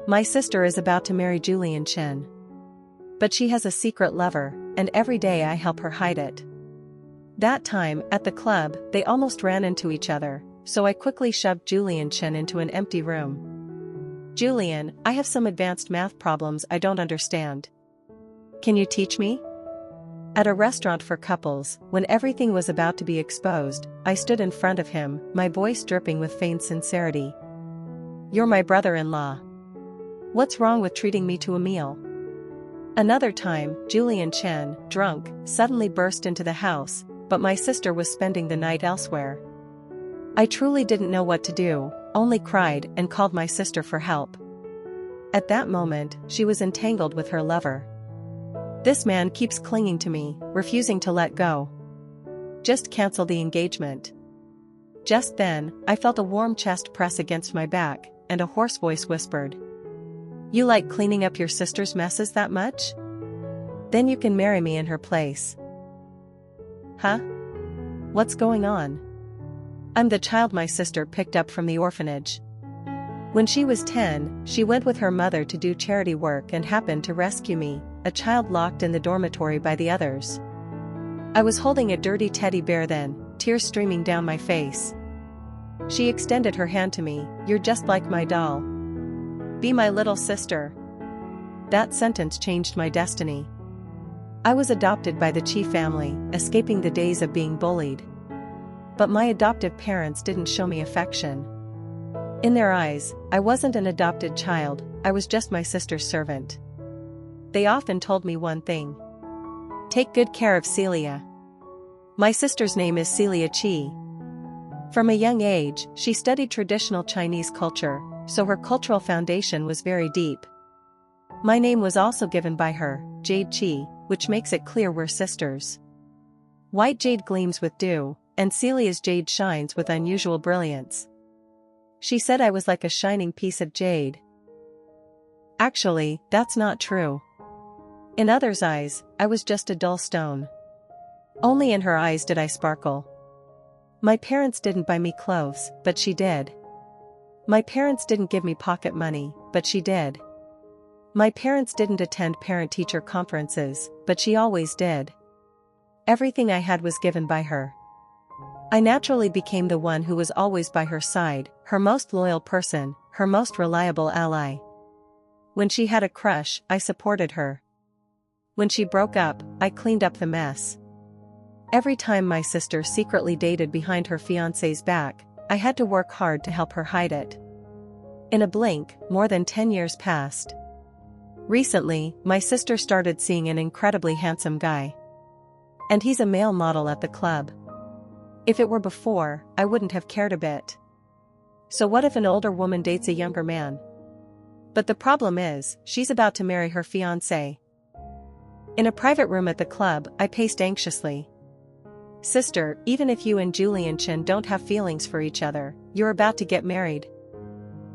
My sister is about to marry Julian Chen. But she has a secret lover, and every day I help her hide it. That time, at the club, they almost ran into each other, so I quickly shoved Julian Chen into an empty room. Julian, I have some advanced math problems I don't understand. Can you teach me? At a restaurant for couples, when everything was about to be exposed, I stood in front of him, my voice dripping with feigned sincerity. You're my brother-in-law. What's wrong with treating me to a meal? Another time, Julian Chen, drunk, suddenly burst into the house, but my sister was spending the night elsewhere. I truly didn't know what to do, only cried and called my sister for help. At that moment, she was entangled with her lover. This man keeps clinging to me, refusing to let go. Just cancel the engagement. Just then, I felt a warm chest press against my back, and a hoarse voice whispered. You like cleaning up your sister's messes that much? Then you can marry me in her place. Huh? What's going on? I'm the child my sister picked up from the orphanage. When she was 10, she went with her mother to do charity work and happened to rescue me, a child locked in the dormitory by the others. I was holding a dirty teddy bear then, tears streaming down my face. She extended her hand to me. You're just like my doll. Be my little sister. That sentence changed my destiny. I was adopted by the Chi family, escaping the days of being bullied. But my adoptive parents didn't show me affection. In their eyes, I wasn't an adopted child, I was just my sister's servant. They often told me one thing. Take good care of Celia. My sister's name is Celia Chi. From a young age, she studied traditional Chinese culture, so her cultural foundation was very deep. My name was also given by her, Jade Chi, which makes it clear we're sisters. White jade gleams with dew, and Celia's jade shines with unusual brilliance. She said I was like a shining piece of jade. Actually, that's not true. In others' eyes, I was just a dull stone. Only in her eyes did I sparkle. My parents didn't buy me clothes, but she did. My parents didn't give me pocket money, but she did. My parents didn't attend parent-teacher conferences, but she always did. Everything I had was given by her. I naturally became the one who was always by her side, her most loyal person, her most reliable ally. When she had a crush, I supported her. When she broke up, I cleaned up the mess. Every time my sister secretly dated behind her fiancé's back, I had to work hard to help her hide it. In a blink, more than 10 years passed. Recently, my sister started seeing an incredibly handsome guy. And he's a male model at the club. If it were before, I wouldn't have cared a bit. So what if an older woman dates a younger man? But the problem is, she's about to marry her fiancé. In a private room at the club, I paced anxiously. Sister, even if you and Julian Chen don't have feelings for each other, you're about to get married.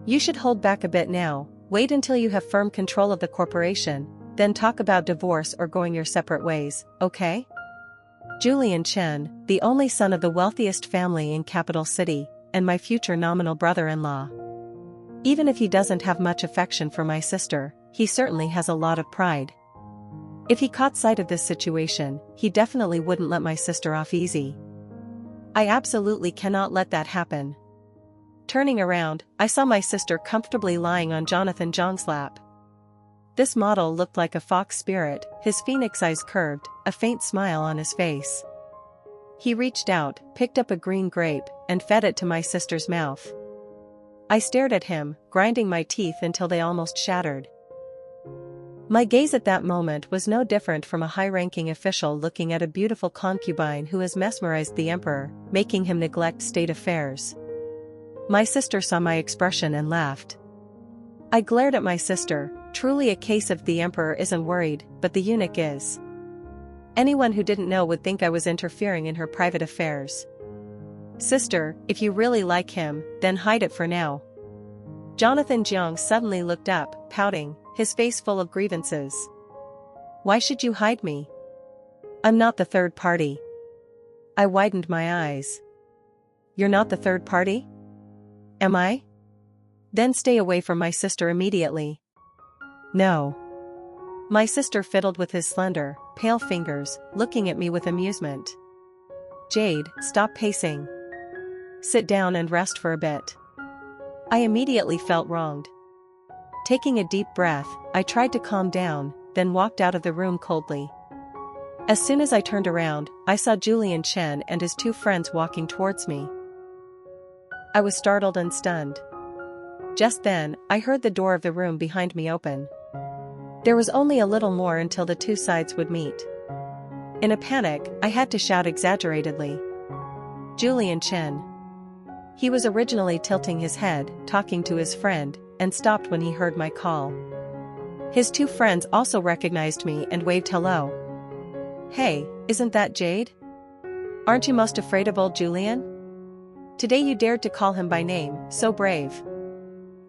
You should hold back a bit now, wait until you have firm control of the corporation, then talk about divorce or going your separate ways, okay? Julian Chen, the only son of the wealthiest family in Capital City, and my future nominal brother-in-law. Even if he doesn't have much affection for my sister, he certainly has a lot of pride. If he caught sight of this situation, he definitely wouldn't let my sister off easy. I absolutely cannot let that happen. Turning around, I saw my sister comfortably lying on Jonathan Zhang's lap. This model looked like a fox spirit, his phoenix eyes curved, a faint smile on his face. He reached out, picked up a green grape, and fed it to my sister's mouth. I stared at him, grinding my teeth until they almost shattered. My gaze at that moment was no different from a high-ranking official looking at a beautiful concubine who has mesmerized the emperor, making him neglect state affairs. My sister saw my expression and laughed. I glared at my sister, truly a case of the emperor isn't worried, but the eunuch is. Anyone who didn't know would think I was interfering in her private affairs. Sister, if you really like him, then hide it for now. Jonathan Jiang suddenly looked up, pouting, his face full of grievances. Why should you hide me? I'm not the third party. I widened my eyes. You're not the third party? Am I? Then stay away from my sister immediately. No. My sister fiddled with his slender, pale fingers, looking at me with amusement. Jade, stop pacing. Sit down and rest for a bit. I immediately felt wronged. Taking a deep breath, I tried to calm down, then walked out of the room coldly. As soon as I turned around, I saw Julian Chen and his two friends walking towards me. I was startled and stunned. Just then, I heard the door of the room behind me open. There was only a little more until the two sides would meet. In a panic, I had to shout exaggeratedly. Julian Chen. He was originally tilting his head, talking to his friend, and stopped when he heard my call. His two friends also recognized me and waved hello. Hey, isn't that Jade? Aren't you most afraid of old Julian? Today you dared to call him by name, so brave.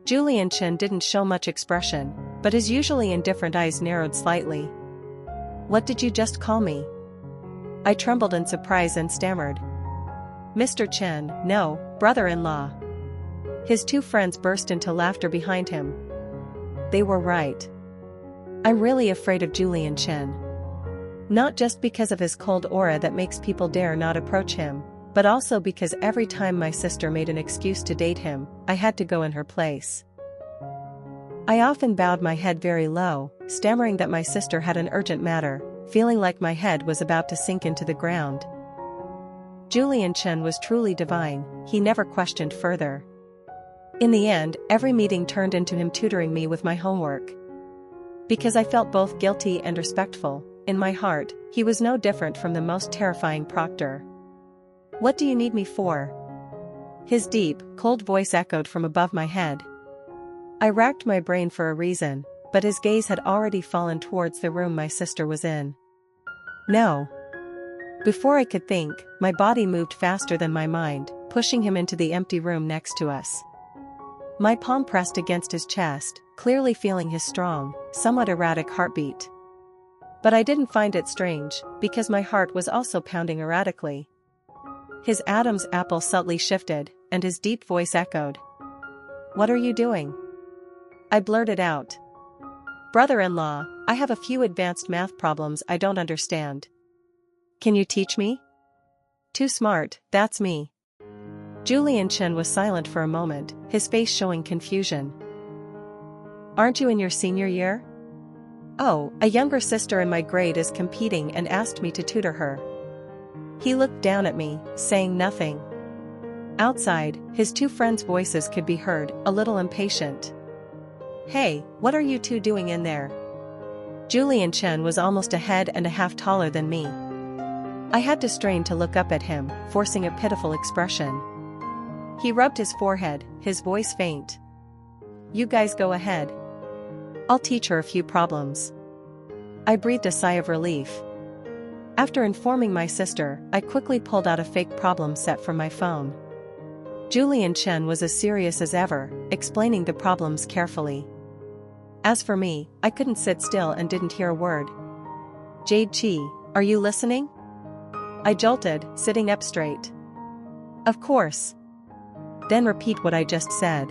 Julian Chen didn't show much expression, but his usually indifferent eyes narrowed slightly. What did you just call me? I trembled in surprise and stammered. Mr. Chen, no, brother-in-law. His two friends burst into laughter behind him. They were right. I'm really afraid of Julian Chen. Not just because of his cold aura that makes people dare not approach him, but also because every time my sister made an excuse to date him, I had to go in her place. I often bowed my head very low, stammering that my sister had an urgent matter, feeling like my head was about to sink into the ground. Julian Chen was truly divine, he never questioned further. In the end, every meeting turned into him tutoring me with my homework. Because I felt both guilty and respectful, in my heart, he was no different from the most terrifying proctor. What do you need me for? His deep, cold voice echoed from above my head. I racked my brain for a reason, but his gaze had already fallen towards the room my sister was in. No. Before I could think, my body moved faster than my mind, pushing him into the empty room next to us. My palm pressed against his chest, clearly feeling his strong, somewhat erratic heartbeat. But I didn't find it strange, because my heart was also pounding erratically. His Adam's apple subtly shifted, and his deep voice echoed. What are you doing? I blurted out. Brother-in-law, I have a few advanced math problems I don't understand. Can you teach me? Too smart, that's me. Julian Chen was silent for a moment, his face showing confusion. Aren't you in your senior year? Oh, a younger sister in my grade is competing and asked me to tutor her. He looked down at me, saying nothing. Outside, his two friends' voices could be heard, a little impatient. Hey, what are you two doing in there? Julian Chen was almost a head and a half taller than me. I had to strain to look up at him, forcing a pitiful expression. He rubbed his forehead, his voice faint. You guys go ahead. I'll teach her a few problems. I breathed a sigh of relief. After informing my sister, I quickly pulled out a fake problem set from my phone. Julian Chen was as serious as ever, explaining the problems carefully. As for me, I couldn't sit still and didn't hear a word. Jade Chi, are you listening? I jolted, sitting up straight. Of course. Then repeat what I just said.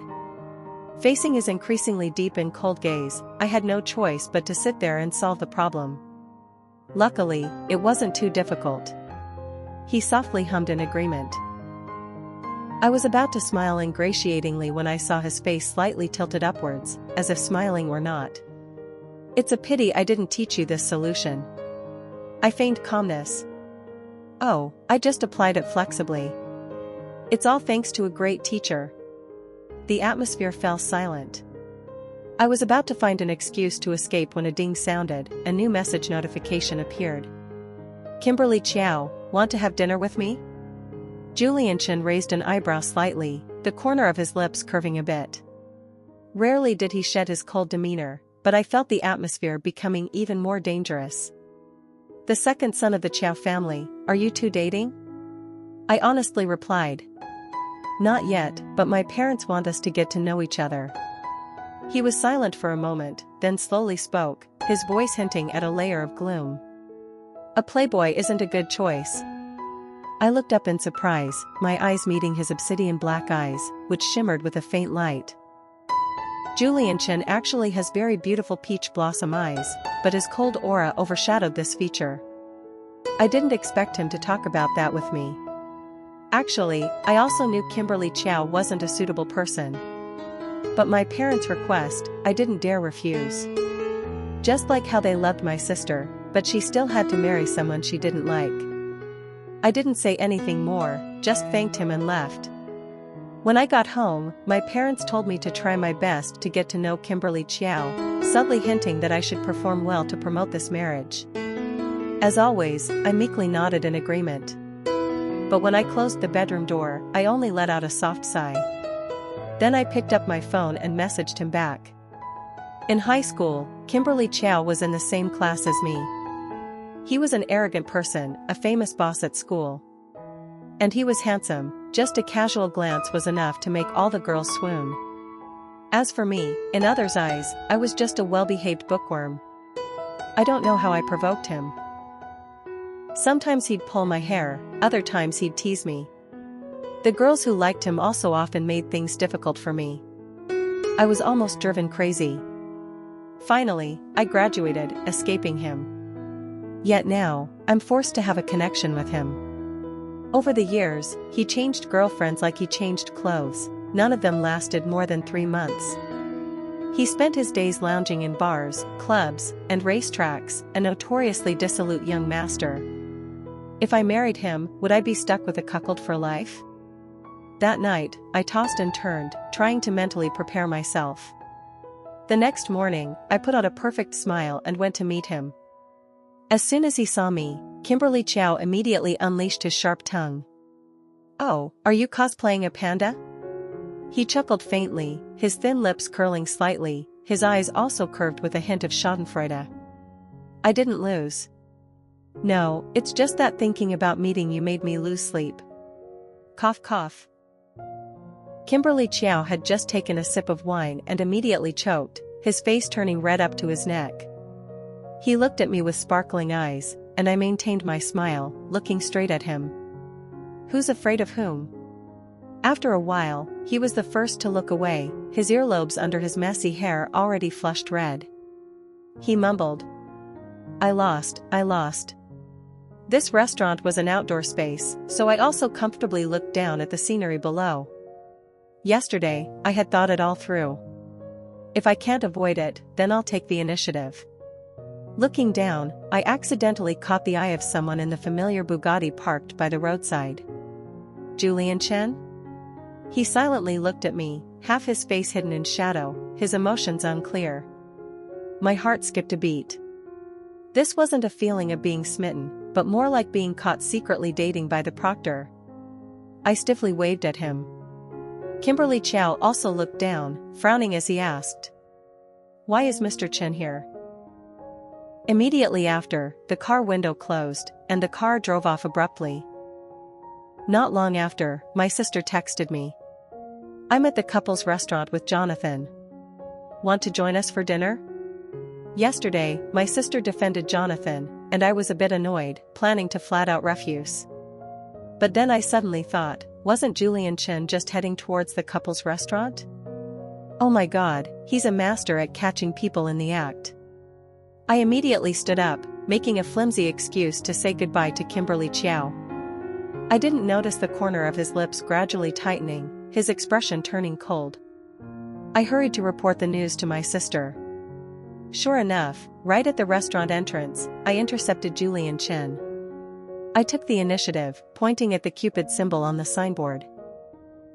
Facing his increasingly deep and cold gaze, I had no choice but to sit there and solve the problem. Luckily, it wasn't too difficult. He softly hummed in agreement. I was about to smile ingratiatingly when I saw his face slightly tilted upwards, as if smiling were not. It's a pity I didn't teach you this solution. I feigned calmness. Oh, I just applied it flexibly. It's all thanks to a great teacher. The atmosphere fell silent. I was about to find an excuse to escape when a ding sounded, a new message notification appeared. Kimberly Chiao, want to have dinner with me? Julian Chen raised an eyebrow slightly, the corner of his lips curving a bit. Rarely did he shed his cold demeanor, but I felt the atmosphere becoming even more dangerous. The second son of the Chiao family, are you two dating? I honestly replied. Not yet, but my parents want us to get to know each other. He was silent for a moment, then slowly spoke, his voice hinting at a layer of gloom. A playboy isn't a good choice. I looked up in surprise, my eyes meeting his obsidian black eyes, which shimmered with a faint light. Julian Chen actually has very beautiful peach blossom eyes, but his cold aura overshadowed this feature. I didn't expect him to talk about that with me. Actually, I also knew Kimberly Chow wasn't a suitable person. But my parents' request, I didn't dare refuse. Just like how they loved my sister, but she still had to marry someone she didn't like. I didn't say anything more, just thanked him and left. When I got home, my parents told me to try my best to get to know Kimberly Chow, subtly hinting that I should perform well to promote this marriage. As always, I meekly nodded in agreement. But when I closed the bedroom door, I only let out a soft sigh. Then I picked up my phone and messaged him back. In high school, Kimberly Chow was in the same class as me. He was an arrogant person, a famous boss at school. And he was handsome, just a casual glance was enough to make all the girls swoon. As for me, in others' eyes, I was just a well-behaved bookworm. I don't know how I provoked him. Sometimes he'd pull my hair, other times he'd tease me. The girls who liked him also often made things difficult for me. I was almost driven crazy. Finally, I graduated, escaping him. Yet now, I'm forced to have a connection with him. Over the years, he changed girlfriends like he changed clothes, none of them lasted more than 3 months. He spent his days lounging in bars, clubs, and racetracks, a notoriously dissolute young master. If I married him, would I be stuck with a cuckold for life? That night, I tossed and turned, trying to mentally prepare myself. The next morning, I put on a perfect smile and went to meet him. As soon as he saw me, Kimberly Chow immediately unleashed his sharp tongue. "Oh, are you cosplaying a panda?" He chuckled faintly, his thin lips curling slightly, his eyes also curved with a hint of schadenfreude. I didn't lose. "No, it's just that thinking about meeting you made me lose sleep." Cough cough. Kimberly Chow had just taken a sip of wine and immediately choked, his face turning red up to his neck. He looked at me with sparkling eyes, and I maintained my smile, looking straight at him. Who's afraid of whom? After a while, he was the first to look away, his earlobes under his messy hair already flushed red. He mumbled, I lost. This restaurant was an outdoor space, so I also comfortably looked down at the scenery below. Yesterday, I had thought it all through. If I can't avoid it, then I'll take the initiative. Looking down, I accidentally caught the eye of someone in the familiar Bugatti parked by the roadside. Julian Chen? He silently looked at me, half his face hidden in shadow, his emotions unclear. My heart skipped a beat. This wasn't a feeling of being smitten, but more like being caught secretly dating by the proctor. I stiffly waved at him. Kimberly Chow also looked down, frowning as he asked, "Why is Mr. Chen here?" Immediately after, the car window closed, and the car drove off abruptly. Not long after, my sister texted me. "I'm at the couple's restaurant with Jonathan. Want to join us for dinner?" Yesterday, my sister defended Jonathan, and I was a bit annoyed, planning to flat out refuse. But then I suddenly thought, wasn't Julian Chen just heading towards the couple's restaurant? Oh my god, he's a master at catching people in the act. I immediately stood up, making a flimsy excuse to say goodbye to Kimberly Chow. I didn't notice the corner of his lips gradually tightening, his expression turning cold. I hurried to report the news to my sister. Sure enough, right at the restaurant entrance, I intercepted Julian Chen. I took the initiative, pointing at the Cupid symbol on the signboard.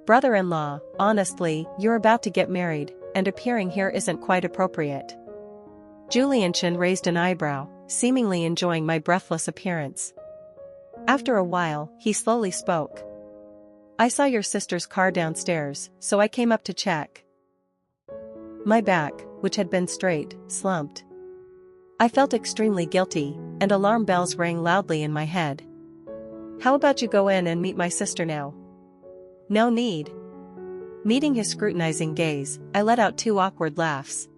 "Brother-in-law, honestly, you're about to get married, and appearing here isn't quite appropriate." Julian Chen raised an eyebrow, seemingly enjoying my breathless appearance. After a while, he slowly spoke. "I saw your sister's car downstairs, so I came up to check." My back, which had been straight, slumped. I felt extremely guilty, and alarm bells rang loudly in my head. "How about you go in and meet my sister now?" "No need." Meeting his scrutinizing gaze, I let out 2 awkward laughs.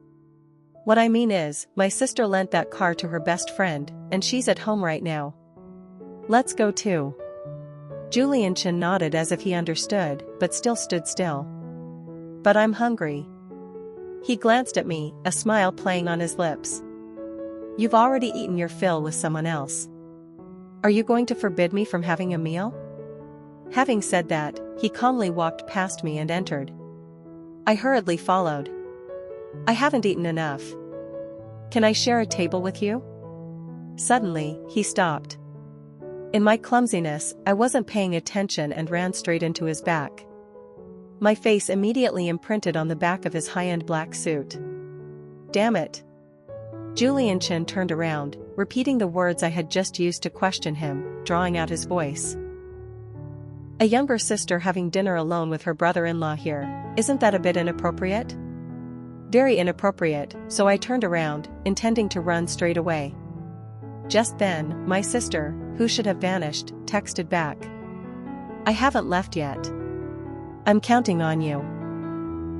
"What I mean is, my sister lent that car to her best friend, and she's at home right now. Let's go too." Julian Chen nodded as if he understood, but still stood still. "But I'm hungry." He glanced at me, a smile playing on his lips. You've already eaten your fill with someone else. Are you going to forbid me from having a meal? Having said that, he calmly walked past me and entered. I hurriedly followed. I haven't eaten enough. Can I share a table with you? Suddenly, he stopped. In my clumsiness, I wasn't paying attention and ran straight into his back. My face immediately imprinted on the back of his high-end black suit. Damn it. Julian Chen turned around, repeating the words I had just used to question him, drawing out his voice. A younger sister having dinner alone with her brother-in-law here, isn't that a bit inappropriate? Very inappropriate, so I turned around, intending to run straight away. Just then, my sister, who should have vanished, texted back. I haven't left yet. I'm counting on you.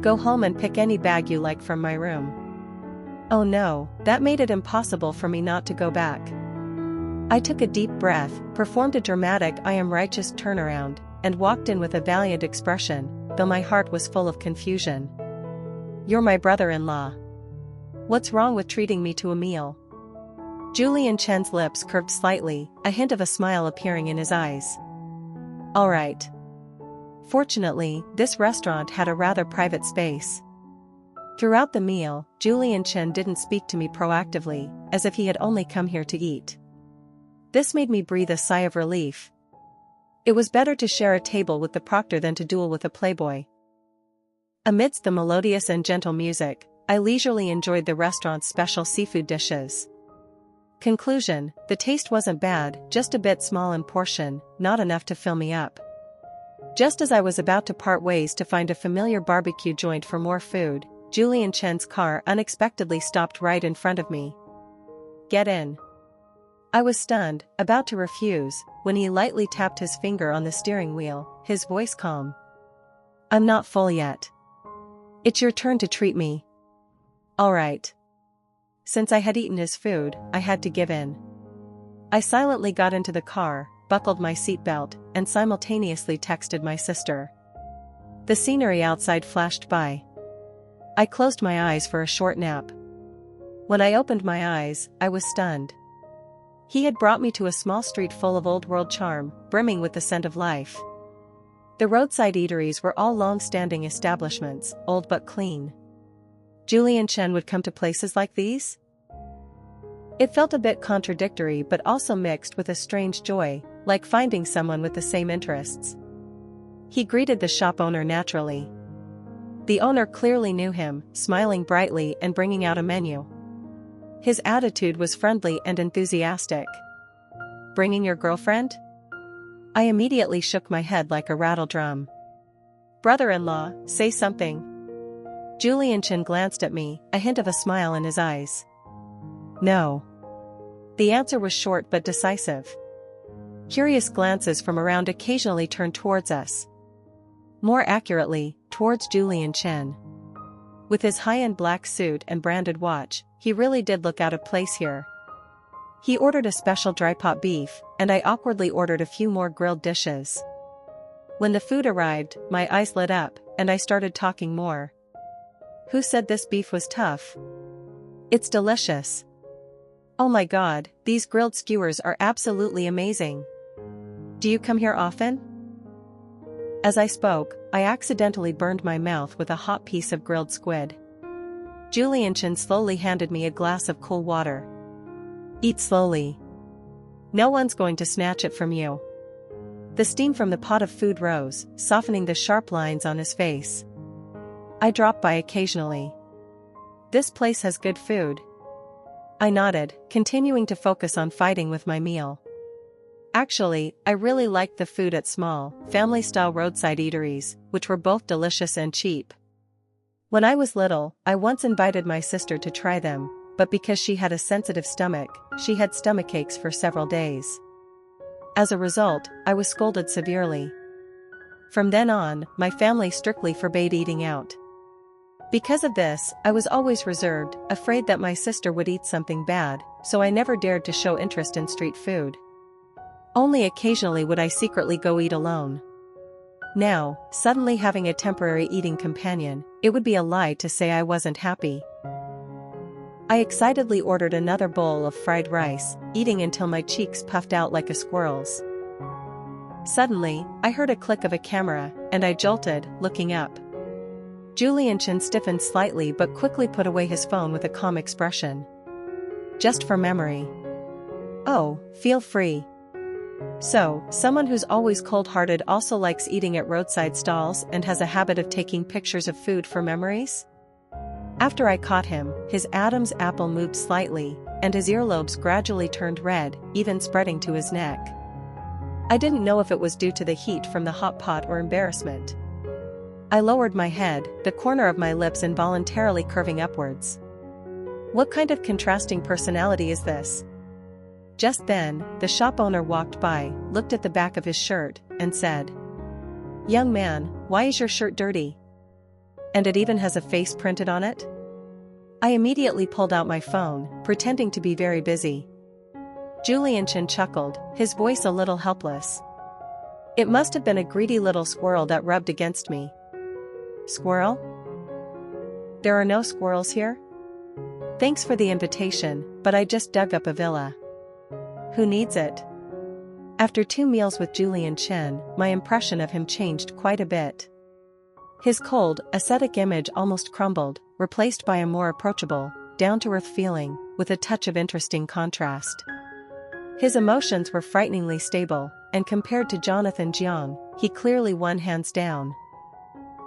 Go home and pick any bag you like from my room. Oh no, that made it impossible for me not to go back. I took a deep breath, performed a dramatic I am righteous turnaround, and walked in with a valiant expression, though my heart was full of confusion. You're my brother-in-law. What's wrong with treating me to a meal? Julian Chen's lips curved slightly, a hint of a smile appearing in his eyes. All right. Fortunately, this restaurant had a rather private space. Throughout the meal, Julian Chen didn't speak to me proactively, as if he had only come here to eat. This made me breathe a sigh of relief. It was better to share a table with the proctor than to duel with a playboy. Amidst the melodious and gentle music, I leisurely enjoyed the restaurant's special seafood dishes. Conclusion: the taste wasn't bad, just a bit small in portion, not enough to fill me up. Just as I was about to part ways to find a familiar barbecue joint for more food, Julian Chen's car unexpectedly stopped right in front of me. Get in. I was stunned, about to refuse, when he lightly tapped his finger on the steering wheel, his voice calm. I'm not full yet. It's your turn to treat me. All right. Since I had eaten his food, I had to give in. I silently got into the car, buckled my seatbelt, and simultaneously texted my sister. The scenery outside flashed by. I closed my eyes for a short nap. When I opened my eyes, I was stunned. He had brought me to a small street full of old-world charm, brimming with the scent of life. The roadside eateries were all long-standing establishments, old but clean. Julian Chen would come to places like these? It felt a bit contradictory but also mixed with a strange joy, like finding someone with the same interests. He greeted the shop owner naturally. The owner clearly knew him, smiling brightly and bringing out a menu. His attitude was friendly and enthusiastic. Bringing your girlfriend? I immediately shook my head like a rattle drum. Brother-in-law, say something. Julian Chen glanced at me, a hint of a smile in his eyes. No. The answer was short but decisive. Curious glances from around occasionally turned towards us. More accurately, towards Julian Chen. With his high-end black suit and branded watch, he really did look out of place here. He ordered a special dry pot beef, and I awkwardly ordered a few more grilled dishes. When the food arrived, my eyes lit up, and I started talking more. Who said this beef was tough? It's delicious. Oh my god, these grilled skewers are absolutely amazing. Do you come here often? As I spoke, I accidentally burned my mouth with a hot piece of grilled squid. Julian Chen slowly handed me a glass of cool water. Eat slowly. No one's going to snatch it from you. The steam from the pot of food rose, softening the sharp lines on his face. I dropped by occasionally. This place has good food. I nodded, continuing to focus on fighting with my meal. Actually, I really liked the food at small, family-style roadside eateries, which were both delicious and cheap. When I was little, I once invited my sister to try them, but because she had a sensitive stomach, she had stomachaches for several days. As a result, I was scolded severely. From then on, my family strictly forbade eating out. Because of this, I was always reserved, afraid that my sister would eat something bad, so I never dared to show interest in street food. Only occasionally would I secretly go eat alone. Now, suddenly having a temporary eating companion, it would be a lie to say I wasn't happy. I excitedly ordered another bowl of fried rice, eating until my cheeks puffed out like a squirrel's. Suddenly, I heard a click of a camera, and I jolted, looking up. Julian Chen stiffened slightly but quickly put away his phone with a calm expression. Just for memory. Oh, feel free. So, someone who's always cold-hearted also likes eating at roadside stalls and has a habit of taking pictures of food for memories? After I caught him, his Adam's apple moved slightly, and his earlobes gradually turned red, even spreading to his neck. I didn't know if it was due to the heat from the hot pot or embarrassment. I lowered my head, the corner of my lips involuntarily curving upwards. What kind of contrasting personality is this? Just then, the shop owner walked by, looked at the back of his shirt, and said, "Young man, why is your shirt dirty? And it even has a face printed on it?" I immediately pulled out my phone, pretending to be very busy. Julian Chen chuckled, his voice a little helpless. It must have been a greedy little squirrel that rubbed against me. Squirrel? There are no squirrels here? Thanks for the invitation, but I just dug up a villa. Who needs it? After 2 meals with Julian Chen, my impression of him changed quite a bit. His cold, ascetic image almost crumbled, replaced by a more approachable, down-to-earth feeling, with a touch of interesting contrast. His emotions were frighteningly stable, and compared to Jonathan Jiang, he clearly won hands down.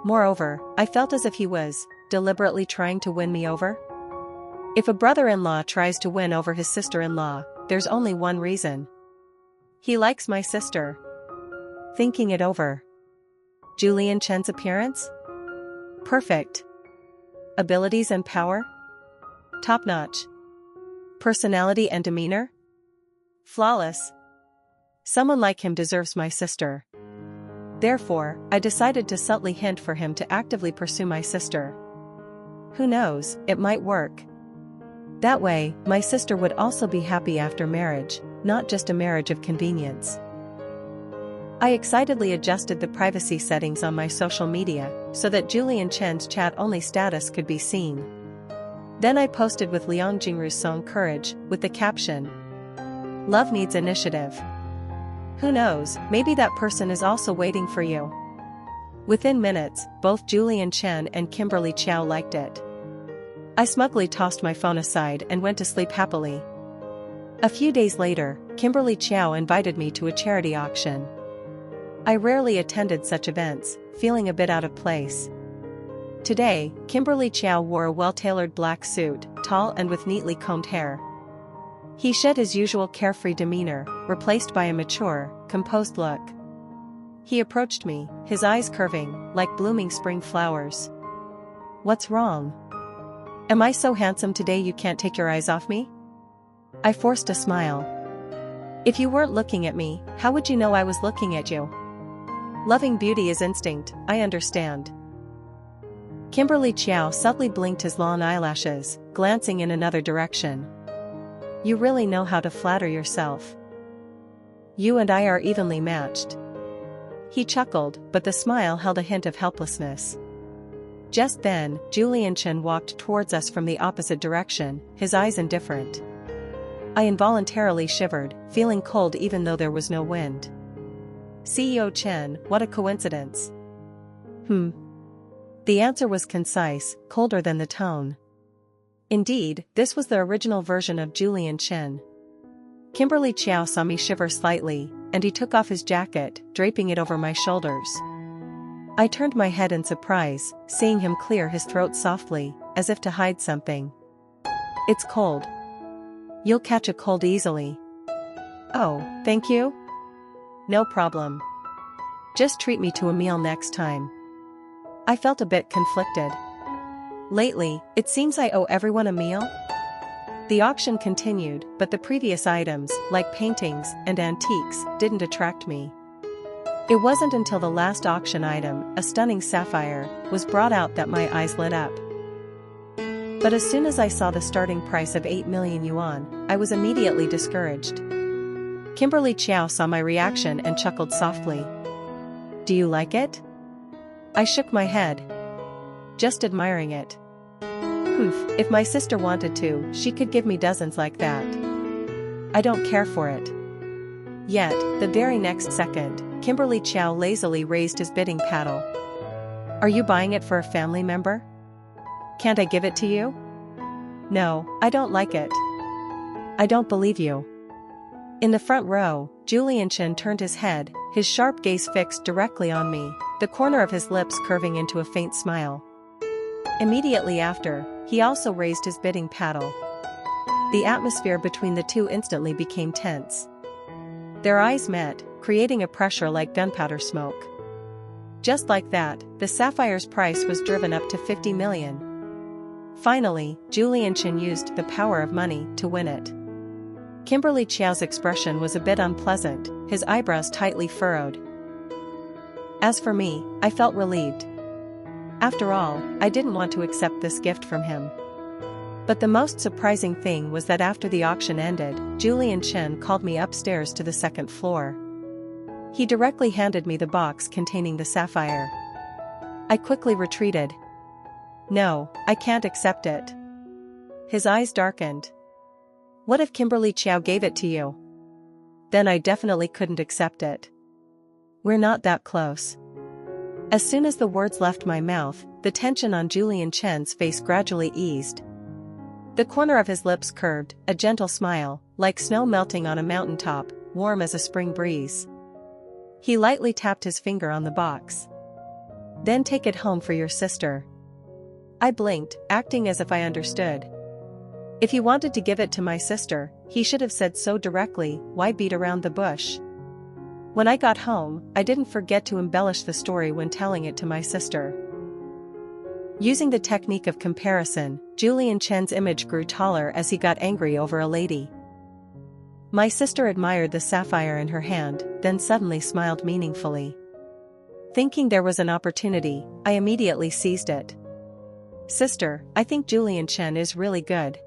Moreover, I felt as if he was deliberately trying to win me over. If a brother-in-law tries to win over his sister-in-law, there's only one reason. He likes my sister. Thinking it over. Julian Chen's appearance? Perfect. Abilities and power? Top-notch. Personality and demeanor? Flawless. Someone like him deserves my sister. Therefore, I decided to subtly hint for him to actively pursue my sister. Who knows, it might work. That way, my sister would also be happy after marriage, not just a marriage of convenience. I excitedly adjusted the privacy settings on my social media, so that Julian Chen's chat-only status could be seen. Then I posted with Liang Jingru's song Courage, with the caption, "Love needs initiative. Who knows, maybe that person is also waiting for you." Within minutes, both Julian Chen and Kimberly Chow liked it. I smugly tossed my phone aside and went to sleep happily. A few days later, Kimberly Chow invited me to a charity auction. I rarely attended such events, feeling a bit out of place. Today, Kimberly Chow wore a well-tailored black suit, tall and with neatly combed hair. He shed his usual carefree demeanor, replaced by a mature, composed look. He approached me, his eyes curving, like blooming spring flowers. "What's wrong? Am I so handsome today you can't take your eyes off me?" I forced a smile. "If you weren't looking at me, how would you know I was looking at you? Loving beauty is instinct, I understand." Kimberly Chow subtly blinked his long eyelashes, glancing in another direction. "You really know how to flatter yourself. You and I are evenly matched." He chuckled, but the smile held a hint of helplessness. Just then, Julian Chen walked towards us from the opposite direction, his eyes indifferent. I involuntarily shivered, feeling cold even though there was no wind. "CEO Chen, what a coincidence." The answer was concise, colder than the tone. Indeed, this was the original version of Julian Chen. Kimberly Chow saw me shiver slightly, and he took off his jacket, draping it over my shoulders. I turned my head in surprise, seeing him clear his throat softly, as if to hide something. "It's cold. You'll catch a cold easily." "Oh, thank you? No problem. Just treat me to a meal next time." I felt a bit conflicted. Lately, it seems I owe everyone a meal. The auction continued, but the previous items, like paintings and antiques, didn't attract me. It wasn't until the last auction item, a stunning sapphire, was brought out that my eyes lit up. But as soon as I saw the starting price of 8 million yuan, I was immediately discouraged. Kimberly Chow saw my reaction and chuckled softly. Do you like it? I shook my head. Just admiring it. Poof, if my sister wanted to, she could give me dozens like that. I don't care for it. Yet, the very next second, Kimberly Chow lazily raised his bidding paddle. Are you buying it for a family member? Can't I give it to you? No, I don't like it. I don't believe you. In the front row, Julian Chen turned his head, his sharp gaze fixed directly on me, the corner of his lips curving into a faint smile. Immediately after, he also raised his bidding paddle. The atmosphere between the two instantly became tense. Their eyes met, creating a pressure like gunpowder smoke. Just like that, the sapphire's price was driven up to 50 million. Finally, Julian Chen used the power of money to win it. Kimberly Chow's expression was a bit unpleasant, his eyebrows tightly furrowed. As for me, I felt relieved. After all, I didn't want to accept this gift from him. But the most surprising thing was that after the auction ended, Julian Chen called me upstairs to the second floor. He directly handed me the box containing the sapphire. I quickly retreated. No, I can't accept it. His eyes darkened. What if Kimberly Chow gave it to you? Then I definitely couldn't accept it. We're not that close. As soon as the words left my mouth, the tension on Julian Chen's face gradually eased. The corner of his lips curved, a gentle smile, like snow melting on a mountaintop, warm as a spring breeze. He lightly tapped his finger on the box. Then take it home for your sister. I blinked, acting as if I understood. If he wanted to give it to my sister, he should have said so directly, why beat around the bush? When I got home, I didn't forget to embellish the story when telling it to my sister. Using the technique of comparison, Julian Chen's image grew taller as he got angry over a lady. My sister admired the sapphire in her hand, then suddenly smiled meaningfully. Thinking there was an opportunity, I immediately seized it. Sister, I think Julian Chen is really good.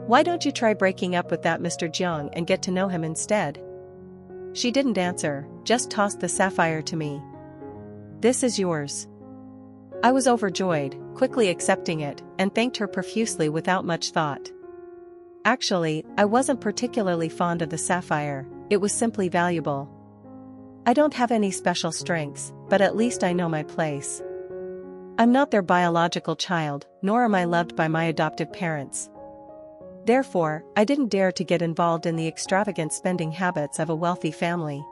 Why don't you try breaking up with that Mr. Jiang and get to know him instead? She didn't answer, just tossed the sapphire to me. This is yours. I was overjoyed, quickly accepting it, and thanked her profusely without much thought. Actually, I wasn't particularly fond of the sapphire, it was simply valuable. I don't have any special strengths, but at least I know my place. I'm not their biological child, nor am I loved by my adoptive parents. Therefore, I didn't dare to get involved in the extravagant spending habits of a wealthy family.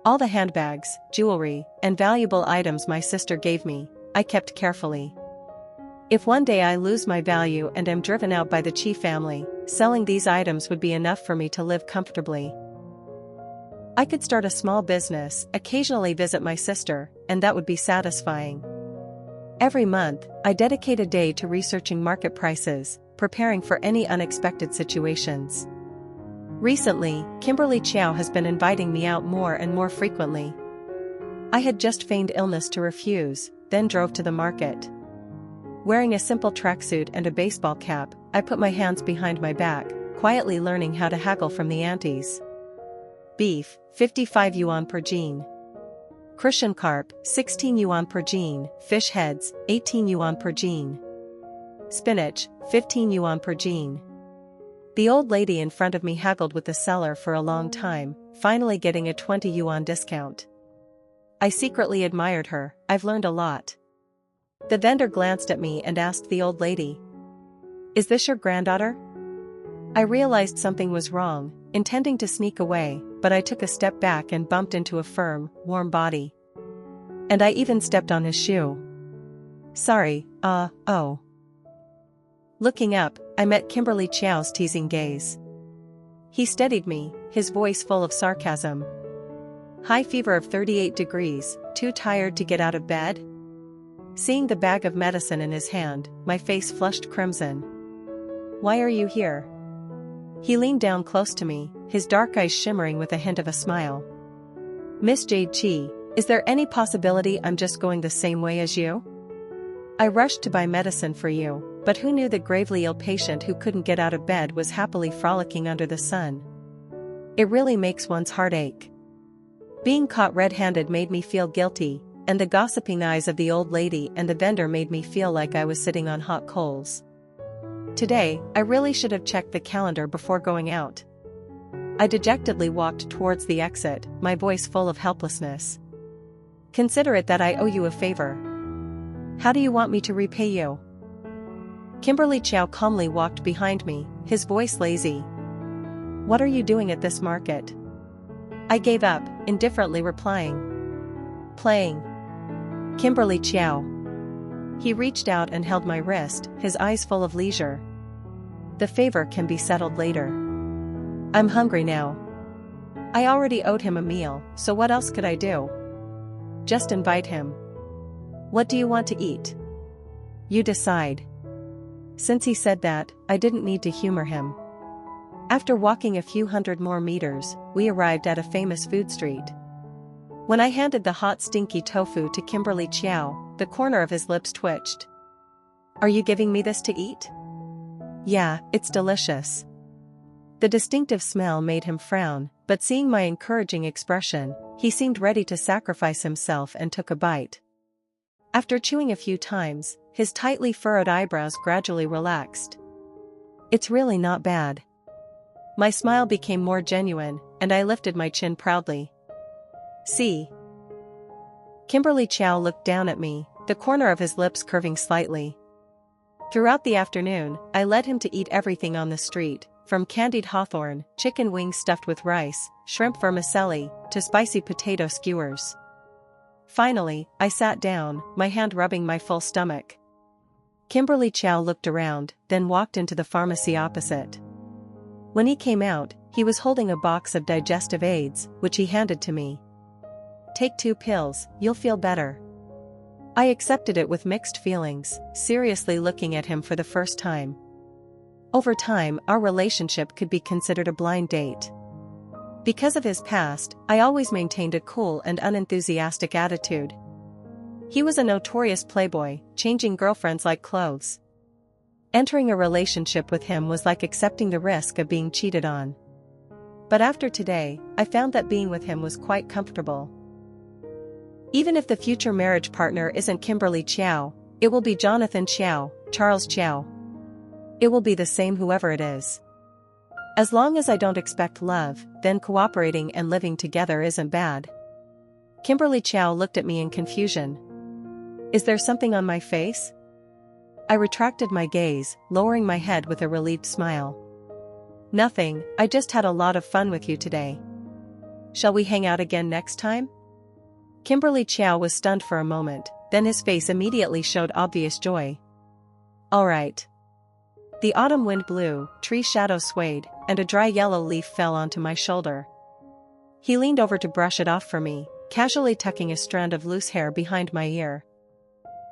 All the handbags, jewelry, and valuable items my sister gave me, I kept carefully. If one day I lose my value and am driven out by the Chi family, selling these items would be enough for me to live comfortably. I could start a small business, occasionally visit my sister, and that would be satisfying. Every month, I dedicate a day to researching market prices, preparing for any unexpected situations. Recently, Kimberly Chow has been inviting me out more and more frequently. I had just feigned illness to refuse, then drove to the market. Wearing a simple tracksuit and a baseball cap, I put my hands behind my back, quietly learning how to haggle from the aunties. Beef, 55 yuan per jean. Crucian carp, 16 yuan per jean. Fish heads, 18 yuan per jean. Spinach, 15 yuan per jean. The old lady in front of me haggled with the seller for a long time, finally getting a 20 yuan discount. I secretly admired her, I've learned a lot. The vendor glanced at me and asked the old lady, "Is this your granddaughter?" I realized something was wrong, intending to sneak away, but I took a step back and bumped into a firm, warm body. And I even stepped on his shoe. Sorry, oh. Looking up, I met Kimberly Chow's teasing gaze. He steadied me, his voice full of sarcasm. High fever of 38 degrees, too tired to get out of bed? Seeing the bag of medicine in his hand, my face flushed crimson. Why are you here? He leaned down close to me, his dark eyes shimmering with a hint of a smile. Miss Jade Chi, is there any possibility I'm just going the same way as you? I rushed to buy medicine for you, but who knew the gravely ill patient who couldn't get out of bed was happily frolicking under the sun? It really makes one's heart ache. Being caught red-handed made me feel guilty, and the gossiping eyes of the old lady and the vendor made me feel like I was sitting on hot coals. Today, I really should have checked the calendar before going out. I dejectedly walked towards the exit, my voice full of helplessness. Consider it that I owe you a favor. How do you want me to repay you? Kimberly Chow calmly walked behind me, his voice lazy. What are you doing at this market? I gave up, indifferently replying. Playing. Kimberly Chow. He reached out and held my wrist, his eyes full of leisure. The favor can be settled later. I'm hungry now. I already owed him a meal, so what else could I do? Just invite him. What do you want to eat? You decide. Since he said that, I didn't need to humor him. After walking a few hundred more meters, we arrived at a famous food street. When I handed the hot stinky tofu to Kimberly Chow, the corner of his lips twitched. Are you giving me this to eat? Yeah, it's delicious. The distinctive smell made him frown, but seeing my encouraging expression, he seemed ready to sacrifice himself and took a bite. After chewing a few times, his tightly furrowed eyebrows gradually relaxed. It's really not bad. My smile became more genuine, and I lifted my chin proudly. See? Kimberly Chow looked down at me, the corner of his lips curving slightly. Throughout the afternoon, I led him to eat everything on the street, from candied hawthorn, chicken wings stuffed with rice, shrimp vermicelli, to spicy potato skewers. Finally, I sat down, my hand rubbing my full stomach. Kimberly Chow looked around, then walked into the pharmacy opposite. When he came out, he was holding a box of digestive aids, which he handed to me. Take 2 pills, you'll feel better. I accepted it with mixed feelings, seriously looking at him for the first time. Over time, our relationship could be considered a blind date. Because of his past, I always maintained a cool and unenthusiastic attitude. He was a notorious playboy, changing girlfriends like clothes. Entering a relationship with him was like accepting the risk of being cheated on. But after today, I found that being with him was quite comfortable. Even if the future marriage partner isn't Kimberly Chow, it will be Jonathan Chow, Charles Chow. It will be the same whoever it is. As long as I don't expect love, then cooperating and living together isn't bad. Kimberly Chow looked at me in confusion. Is there something on my face? I retracted my gaze, lowering my head with a relieved smile. Nothing, I just had a lot of fun with you today. Shall we hang out again next time? Kimberly Chow was stunned for a moment, then his face immediately showed obvious joy. All right. The autumn wind blew, tree shadows swayed, and a dry yellow leaf fell onto my shoulder. He leaned over to brush it off for me, casually tucking a strand of loose hair behind my ear.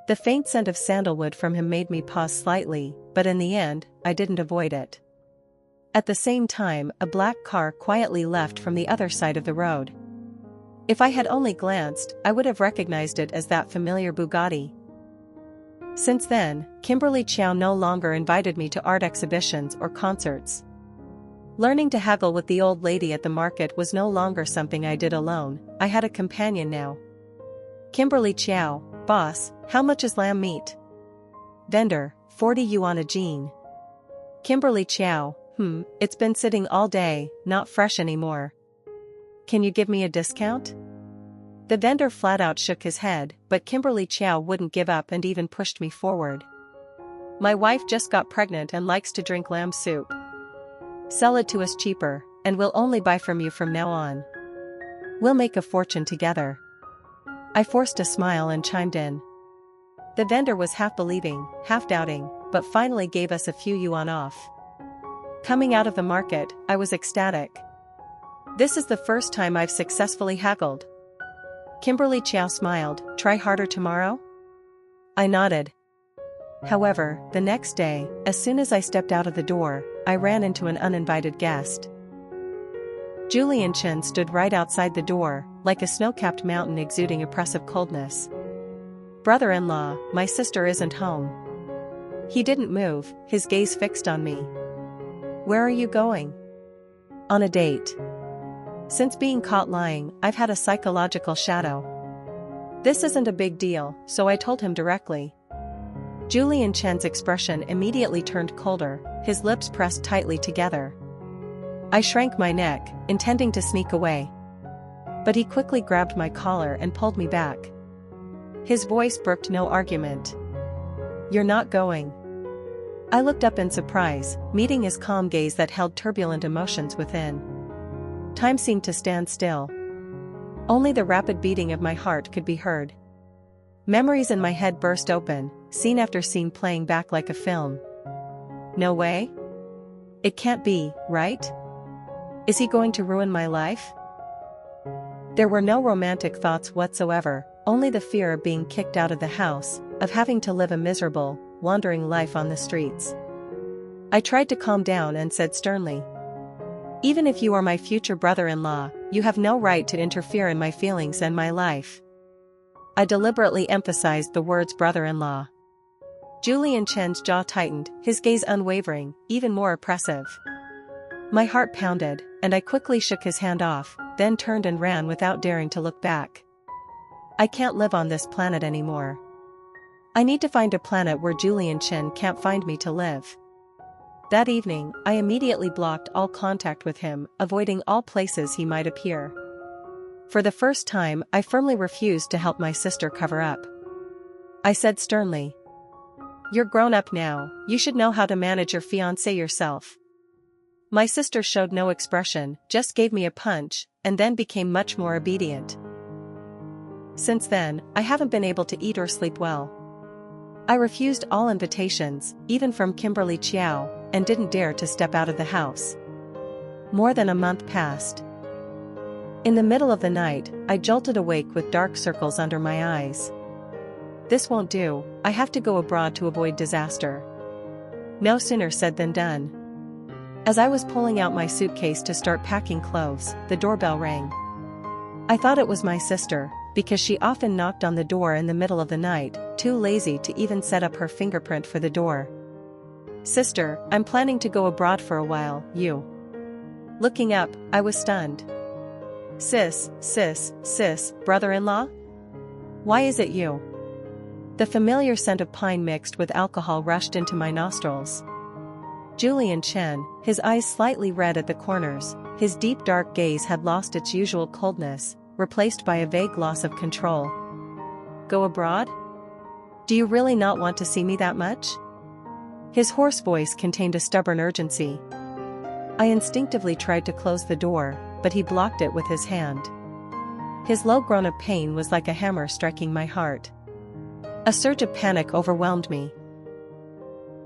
The faint scent of sandalwood from him made me pause slightly, but in the end, I didn't avoid it. At the same time, a black car quietly left from the other side of the road. If I had only glanced, I would have recognized it as that familiar Bugatti. Since then, Kimberly Chow no longer invited me to art exhibitions or concerts. Learning to haggle with the old lady at the market was no longer something I did alone, I had a companion now. Kimberly Chow, boss, how much is lamb meat? Vendor, 40 yuan a jean. Kimberly Chow, it's been sitting all day, not fresh anymore. Can you give me a discount? The vendor flat out shook his head, but Kimberly Chow wouldn't give up and even pushed me forward. My wife just got pregnant and likes to drink lamb soup. Sell it to us cheaper, and we'll only buy from you from now on. We'll make a fortune together. I forced a smile and chimed in. The vendor was half believing, half doubting, but finally gave us a few yuan off. Coming out of the market, I was ecstatic. This is the first time I've successfully haggled. Kimberly Chow smiled, try harder tomorrow? I nodded. However, the next day, as soon as I stepped out of the door, I ran into an uninvited guest. Julian Chen stood right outside the door, like a snow-capped mountain exuding oppressive coldness. Brother-in-law, my sister isn't home. He didn't move, his gaze fixed on me. Where are you going? On a date. Since being caught lying, I've had a psychological shadow. This isn't a big deal, so I told him directly. Julian Chen's expression immediately turned colder, his lips pressed tightly together. I shrank my neck, intending to sneak away. But he quickly grabbed my collar and pulled me back. His voice brooked no argument. "You're not going." I looked up in surprise, meeting his calm gaze that held turbulent emotions within. Time seemed to stand still. Only the rapid beating of my heart could be heard. Memories in my head burst open, scene after scene playing back like a film. No way? It can't be, right? Is he going to ruin my life? There were no romantic thoughts whatsoever, only the fear of being kicked out of the house, of having to live a miserable, wandering life on the streets. I tried to calm down and said sternly, "Even if you are my future brother-in-law, you have no right to interfere in my feelings and my life." I deliberately emphasized the words brother-in-law. Julian Chen's jaw tightened, his gaze unwavering, even more oppressive. My heart pounded, and I quickly shook his hand off, then turned and ran without daring to look back. I can't live on this planet anymore. I need to find a planet where Julian Chen can't find me to live. That evening, I immediately blocked all contact with him, avoiding all places he might appear. For the first time, I firmly refused to help my sister cover up. I said sternly, "You're grown up now, you should know how to manage your fiancé yourself." My sister showed no expression, just gave me a punch, and then became much more obedient. Since then, I haven't been able to eat or sleep well. I refused all invitations, even from Kimberly Chiao, and didn't dare to step out of the house. More than a month passed. In the middle of the night, I jolted awake with dark circles under my eyes. This won't do, I have to go abroad to avoid disaster. No sooner said than done. As I was pulling out my suitcase to start packing clothes, the doorbell rang. I thought it was my sister, because she often knocked on the door in the middle of the night, too lazy to even set up her fingerprint for the door. "Sister, I'm planning to go abroad for a while, you." Looking up, I was stunned. Sis, brother-in-law? Why is it you?" The familiar scent of pine mixed with alcohol rushed into my nostrils. Julian Chen, his eyes slightly red at the corners, his deep dark gaze had lost its usual coldness, replaced by a vague loss of control. "Go abroad? Do you really not want to see me that much?" His hoarse voice contained a stubborn urgency. I instinctively tried to close the door, but he blocked it with his hand. His low groan of pain was like a hammer striking my heart. A surge of panic overwhelmed me.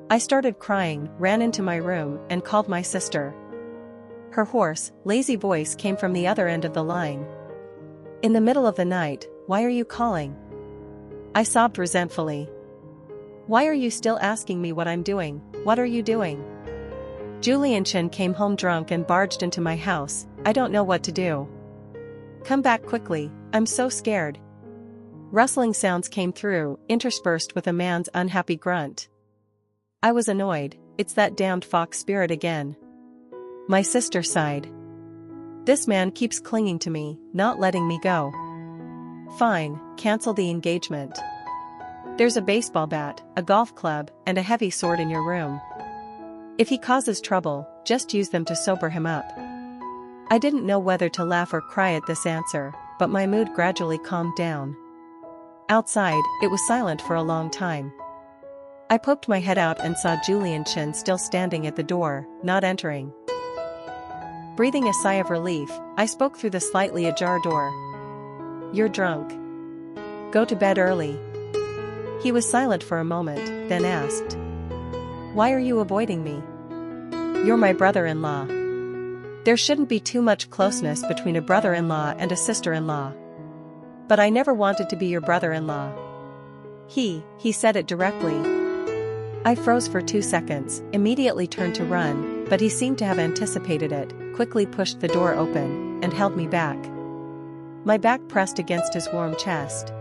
I started crying, ran into my room, and called my sister. Her hoarse, lazy voice came from the other end of the line. "In the middle of the night, why are you calling?" I sobbed resentfully. "Why are you still asking me what I'm doing? What are you doing?" Julian Chen came home drunk and barged into my house. "I don't know what to do. Come back quickly, I'm so scared." Rustling sounds came through, interspersed with a man's unhappy grunt. I was annoyed. "It's that damned fox spirit again." My sister sighed. "This man keeps clinging to me, not letting me go." "Fine, cancel the engagement. There's a baseball bat, a golf club, and a heavy sword in your room. If he causes trouble, just use them to sober him up." I didn't know whether to laugh or cry at this answer, but my mood gradually calmed down. Outside, it was silent for a long time. I poked my head out and saw Julian Chen still standing at the door, not entering. Breathing a sigh of relief, I spoke through the slightly ajar door. "You're drunk. Go to bed early." He was silent for a moment, then asked, "Why are you avoiding me? You're my brother-in-law. There shouldn't be too much closeness between a brother-in-law and a sister-in-law. But I never wanted to be your brother-in-law." He said it directly. I froze for 2 seconds, immediately turned to run, but he seemed to have anticipated it, quickly pushed the door open, and held me back. My back pressed against his warm chest.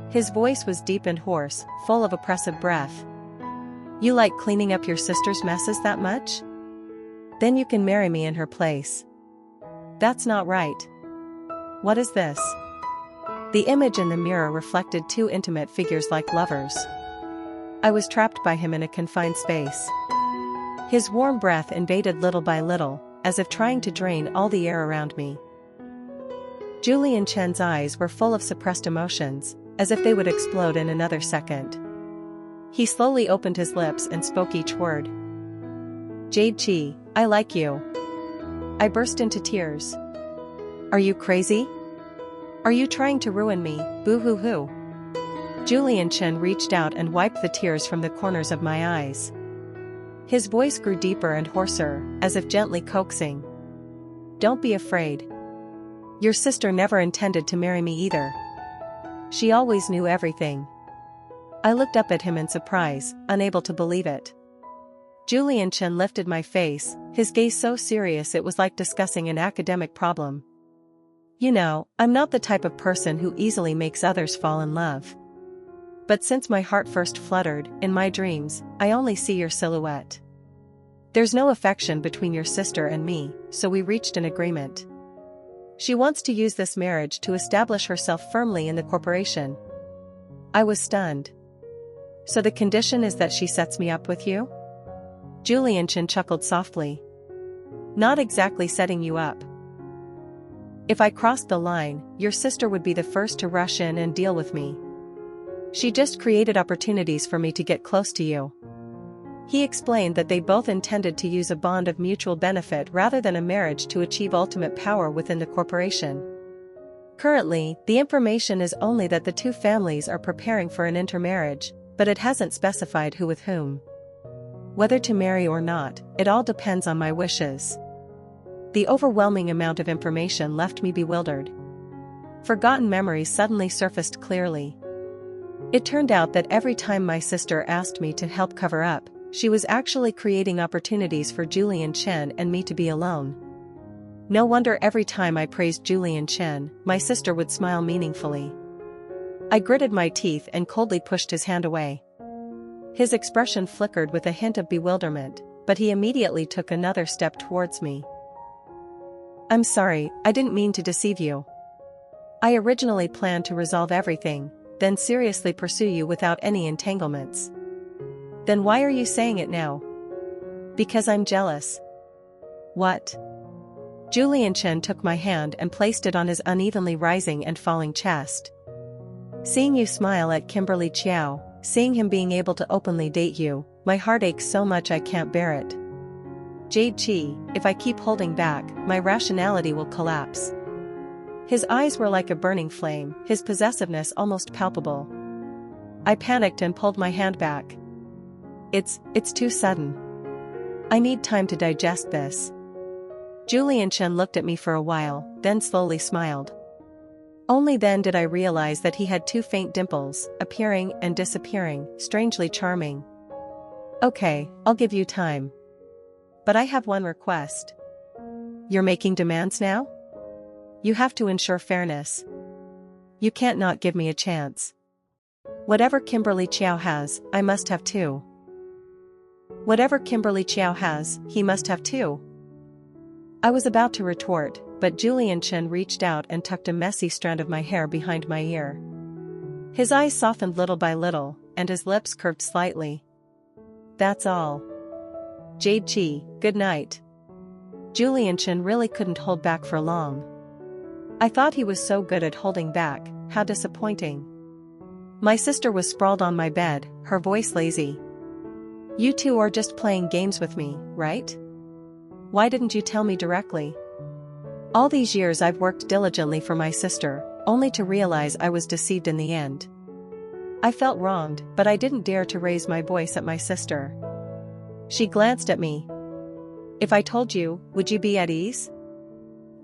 His voice was deep and hoarse, full of oppressive breath. "You like cleaning up your sister's messes that much? Then you can marry me in her place." That's not right. What is this? The image in the mirror reflected two intimate figures like lovers. I was trapped by him in a confined space. His warm breath invaded little by little, as if trying to drain all the air around me. Julian Chen's eyes were full of suppressed emotions, as if they would explode in another second. He slowly opened his lips and spoke each word. Jade Chi, I like you. I burst into tears. Are you crazy? Are you trying to ruin me, boo-hoo-hoo? Julian Chen reached out and wiped the tears from the corners of my eyes. His voice grew deeper and hoarser, as if gently coaxing. Don't be afraid. Your sister never intended to marry me either. She always knew everything. I looked up at him in surprise, unable to believe it. Julian Chen lifted my face, his gaze so serious it was like discussing an academic problem. You know, I'm not the type of person who easily makes others fall in love. But since my heart first fluttered, in my dreams, I only see your silhouette. There's no affection between your sister and me, so we reached an agreement. She wants to use this marriage to establish herself firmly in the corporation. I was stunned. So the condition is that she sets me up with you? Julian Chen chuckled softly. Not exactly setting you up. If I crossed the line, your sister would be the first to rush in and deal with me. She just created opportunities for me to get close to you. He explained that they both intended to use a bond of mutual benefit rather than a marriage to achieve ultimate power within the corporation. Currently, the information is only that the two families are preparing for an intermarriage, but it hasn't specified who with whom. Whether to marry or not, it all depends on my wishes. The overwhelming amount of information left me bewildered. Forgotten memories suddenly surfaced clearly. It turned out that every time my sister asked me to help cover up, she was actually creating opportunities for Julian Chen and me to be alone. No wonder every time I praised Julian Chen, my sister would smile meaningfully. I gritted my teeth and coldly pushed his hand away. His expression flickered with a hint of bewilderment, but he immediately took another step towards me. I'm sorry, I didn't mean to deceive you. I originally planned to resolve everything, then seriously pursue you without any entanglements. Then why are you saying it now? Because I'm jealous. What? Julian Chen took my hand and placed it on his unevenly rising and falling chest. Seeing you smile at Kimberly Chiao, seeing him being able to openly date you, my heart aches so much I can't bear it. Jade Chi, if I keep holding back, my rationality will collapse. His eyes were like a burning flame, his possessiveness almost palpable. I panicked and pulled my hand back. It's too sudden. I need time to digest this. Julian Chen looked at me for a while, then slowly smiled. Only then did I realize that he had two faint dimples, appearing and disappearing, strangely charming. Okay, I'll give you time. But I have one request. You're making demands now? You have to ensure fairness. You can't not give me a chance. Whatever Kimberly Chiao has, I must have too. Whatever Kimberly Chiao has, he must have too. I was about to retort, but Julian Chen reached out and tucked a messy strand of my hair behind my ear. His eyes softened little by little, and his lips curved slightly. That's all. Jade Chi, good night. Julian Chen really couldn't hold back for long. I thought he was so good at holding back, how disappointing. My sister was sprawled on my bed, her voice lazy. You two are just playing games with me, right? Why didn't you tell me directly? All these years I've worked diligently for my sister, only to realize I was deceived in the end. I felt wronged, but I didn't dare to raise my voice at my sister. She glanced at me. If I told you, would you be at ease?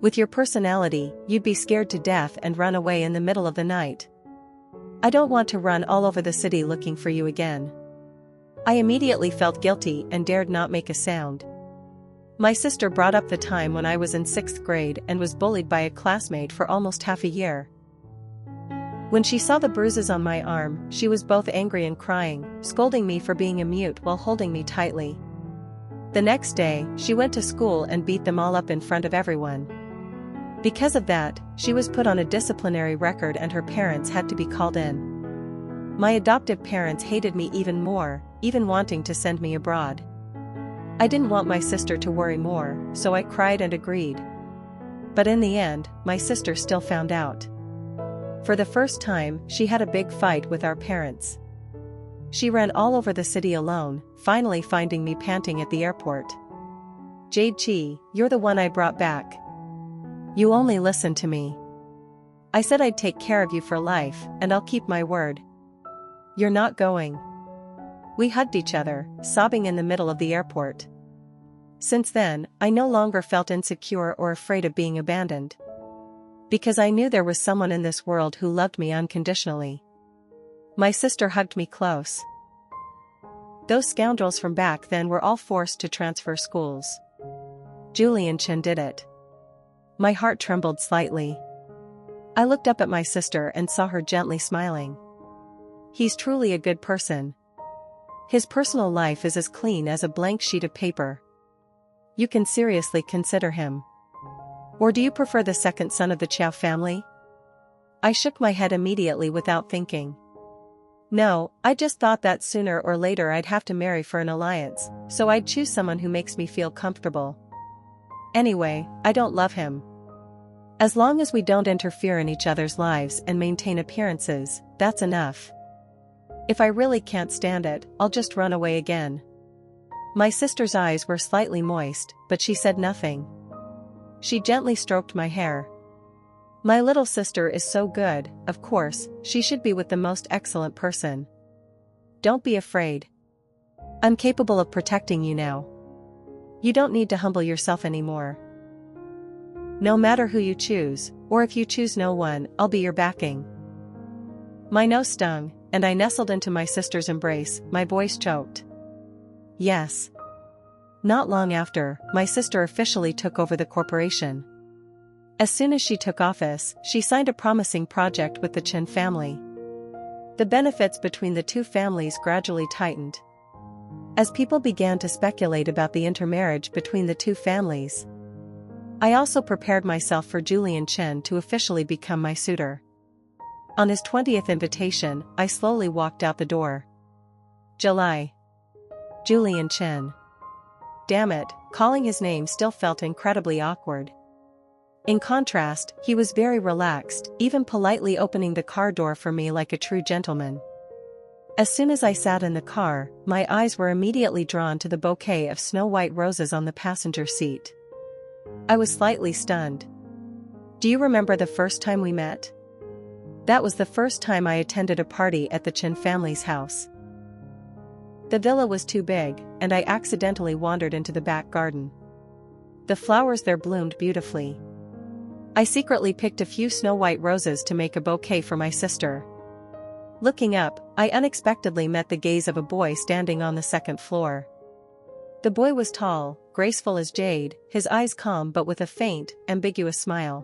With your personality, you'd be scared to death and run away in the middle of the night. I don't want to run all over the city looking for you again. I immediately felt guilty and dared not make a sound. My sister brought up the time when I was in 6th grade and was bullied by a classmate for almost half a year. When she saw the bruises on my arm, she was both angry and crying, scolding me for being a mute while holding me tightly. The next day, she went to school and beat them all up in front of everyone. Because of that, she was put on a disciplinary record and her parents had to be called in. My adoptive parents hated me even more, even wanting to send me abroad. I didn't want my sister to worry more, so I cried and agreed. But in the end, my sister still found out. For the first time, she had a big fight with our parents. She ran all over the city alone, finally finding me panting at the airport. "Jade Chi, you're the one I brought back. You only listened to me. I said I'd take care of you for life, and I'll keep my word. You're not going." We hugged each other, sobbing in the middle of the airport. Since then, I no longer felt insecure or afraid of being abandoned. Because I knew there was someone in this world who loved me unconditionally. My sister hugged me close. Those scoundrels from back then were all forced to transfer schools. Julian Chen did it. My heart trembled slightly. I looked up at my sister and saw her gently smiling. He's truly a good person. His personal life is as clean as a blank sheet of paper. You can seriously consider him. Or do you prefer the second son of the Chow family? I shook my head immediately without thinking. No, I just thought that sooner or later I'd have to marry for an alliance, so I'd choose someone who makes me feel comfortable. Anyway, I don't love him. As long as we don't interfere in each other's lives and maintain appearances, that's enough. If I really can't stand it, I'll just run away again. My sister's eyes were slightly moist, but she said nothing. She gently stroked my hair. My little sister is so good, of course, she should be with the most excellent person. Don't be afraid. I'm capable of protecting you now. You don't need to humble yourself anymore. No matter who you choose, or if you choose no one, I'll be your backing. My nose stung, and I nestled into my sister's embrace, my voice choked. Yes. Not long after, my sister officially took over the corporation. As soon as she took office, she signed a promising project with the Chen family. The benefits between the two families gradually tightened. As people began to speculate about the intermarriage between the two families, I also prepared myself for Julian Chen to officially become my suitor. On his 20th invitation, I slowly walked out the door. July. Julian Chen. Damn it, calling his name still felt incredibly awkward. In contrast, he was very relaxed, even politely opening the car door for me like a true gentleman. As soon as I sat in the car, my eyes were immediately drawn to the bouquet of snow-white roses on the passenger seat. I was slightly stunned. Do you remember the first time we met? That was the first time I attended a party at the Chen family's house. The villa was too big, and I accidentally wandered into the back garden. The flowers there bloomed beautifully. I secretly picked a few snow-white roses to make a bouquet for my sister. Looking up, I unexpectedly met the gaze of a boy standing on the second floor. The boy was tall, graceful as jade, his eyes calm but with a faint, ambiguous smile.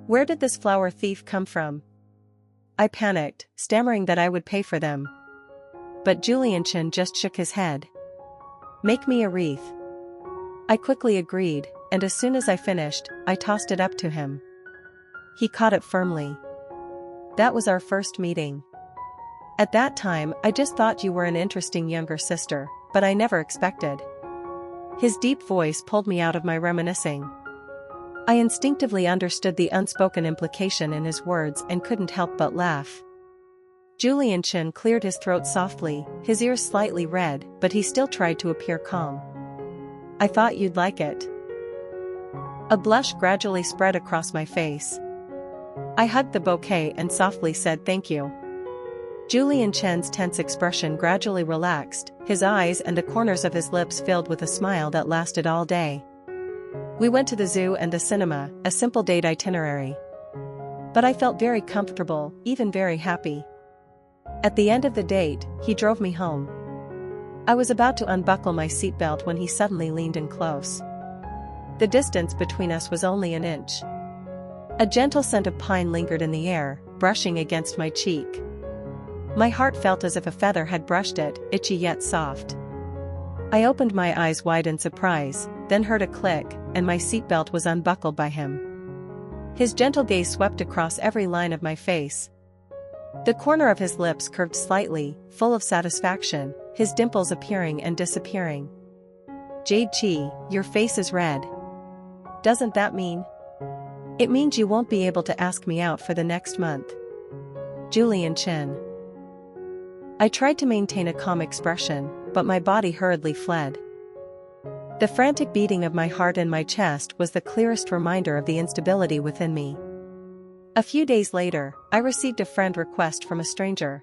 Where did this flower thief come from? I panicked, stammering that I would pay for them. But Julian Chen just shook his head. Make me a wreath. I quickly agreed, and as soon as I finished, I tossed it up to him. He caught it firmly. That was our first meeting. At that time, I just thought you were an interesting younger sister, but I never expected. His deep voice pulled me out of my reminiscing. I instinctively understood the unspoken implication in his words and couldn't help but laugh. Julian Chen cleared his throat softly, his ears slightly red, but he still tried to appear calm. I thought you'd like it. A blush gradually spread across my face. I hugged the bouquet and softly said thank you. Julian Chen's tense expression gradually relaxed, his eyes and the corners of his lips filled with a smile that lasted all day. We went to the zoo and the cinema, a simple date itinerary. But I felt very comfortable, even very happy. At the end of the date, he drove me home. I was about to unbuckle my seatbelt when he suddenly leaned in close. The distance between us was only an inch. A gentle scent of pine lingered in the air, brushing against my cheek. My heart felt as if a feather had brushed it, itchy yet soft. I opened my eyes wide in surprise, then heard a click, and my seatbelt was unbuckled by him. His gentle gaze swept across every line of my face. The corner of his lips curved slightly, full of satisfaction, his dimples appearing and disappearing. Jade Chi, your face is red. Doesn't that mean? It means you won't be able to ask me out for the next month. Julian Chen. I tried to maintain a calm expression, but my body hurriedly fled. The frantic beating of my heart in my chest was the clearest reminder of the instability within me. A few days later, I received a friend request from a stranger.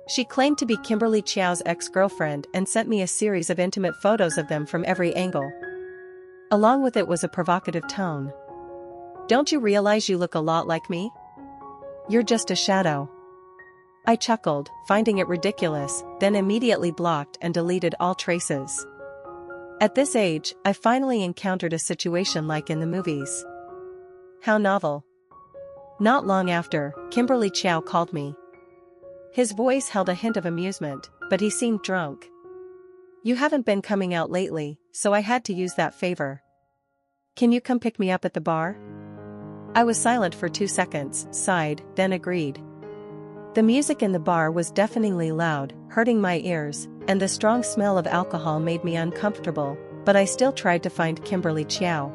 She claimed to be Kimberly Chiao's ex-girlfriend and sent me a series of intimate photos of them from every angle. Along with it was a provocative tone. Don't you realize you look a lot like me? You're just a shadow. I chuckled, finding it ridiculous, then immediately blocked and deleted all traces. At this age, I finally encountered a situation like in the movies. How novel. Not long after, Kimberly Chiao called me. His voice held a hint of amusement, but he seemed drunk. You haven't been coming out lately, so I had to use that favor. Can you come pick me up at the bar? I was silent for 2 seconds, sighed, then agreed. The music in the bar was deafeningly loud, hurting my ears, and the strong smell of alcohol made me uncomfortable, but I still tried to find Kimberly Chiao.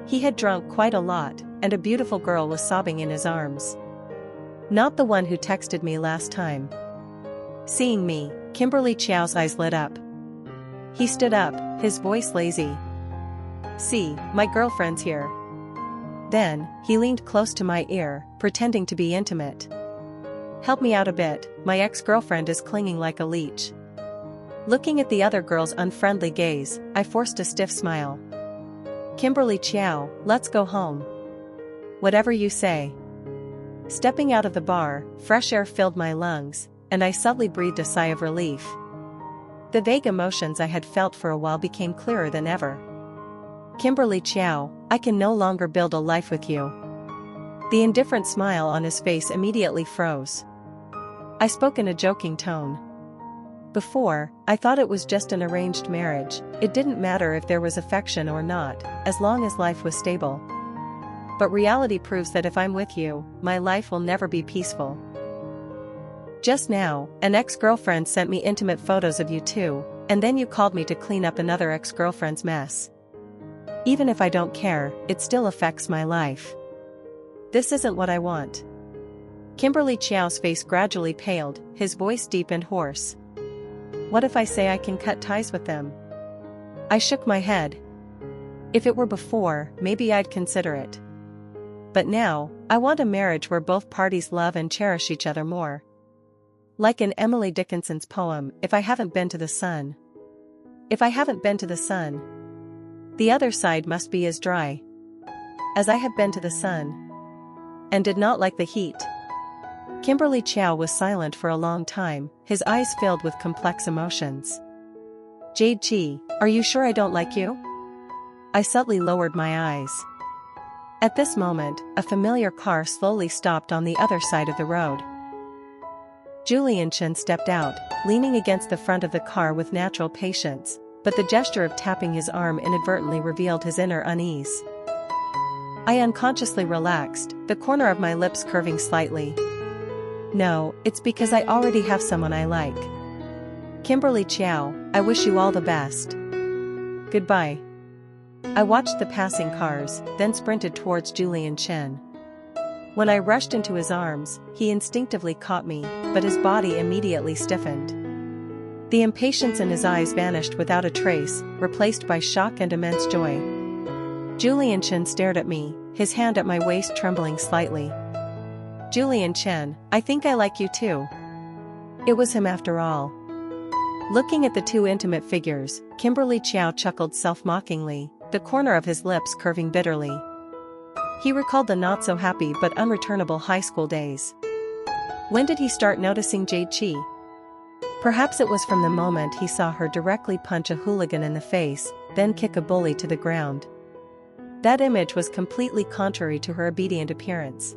He had drunk quite a lot, and a beautiful girl was sobbing in his arms. Not the one who texted me last time. Seeing me, Kimberly Chiao's eyes lit up. He stood up, his voice lazy. See, my girlfriend's here. Then, he leaned close to my ear, pretending to be intimate. Help me out a bit, my ex-girlfriend is clinging like a leech. Looking at the other girl's unfriendly gaze, I forced a stiff smile. Kimberly Chiao, let's go home. Whatever you say. Stepping out of the bar, fresh air filled my lungs, and I subtly breathed a sigh of relief. The vague emotions I had felt for a while became clearer than ever. Kimberly Chiao, I can no longer build a life with you. The indifferent smile on his face immediately froze. I spoke in a joking tone. Before, I thought it was just an arranged marriage, it didn't matter if there was affection or not, as long as life was stable. But reality proves that if I'm with you, my life will never be peaceful. Just now, an ex-girlfriend sent me intimate photos of you too, and then you called me to clean up another ex-girlfriend's mess. Even if I don't care, it still affects my life. This isn't what I want. Kimberly Chiao's face gradually paled, his voice deep and hoarse. What if I say I can cut ties with them? I shook my head. If it were before, maybe I'd consider it. But now, I want a marriage where both parties love and cherish each other more. Like in Emily Dickinson's poem, if I haven't been to the sun. If I haven't been to the sun, the other side must be as dry as I have been to the sun, and did not like the heat. Kimberly Chiao was silent for a long time, his eyes filled with complex emotions. Jade Chi, are you sure I don't like you? I subtly lowered my eyes. At this moment, a familiar car slowly stopped on the other side of the road. Julian Chen stepped out, leaning against the front of the car with natural patience, but the gesture of tapping his arm inadvertently revealed his inner unease. I unconsciously relaxed, the corner of my lips curving slightly. No, it's because I already have someone I like. Kimberly Chiao, I wish you all the best. Goodbye. I watched the passing cars, then sprinted towards Julian Chen. When I rushed into his arms, he instinctively caught me, but his body immediately stiffened. The impatience in his eyes vanished without a trace, replaced by shock and immense joy. Julian Chen stared at me, his hand at my waist trembling slightly. Julian Chen, I think I like you too. It was him after all. Looking at the two intimate figures, Kimberly Chiao chuckled self-mockingly, the corner of his lips curving bitterly. He recalled the not-so-happy but unreturnable high school days. When did he start noticing Jade Chi? Perhaps it was from the moment he saw her directly punch a hooligan in the face, then kick a bully to the ground. That image was completely contrary to her obedient appearance.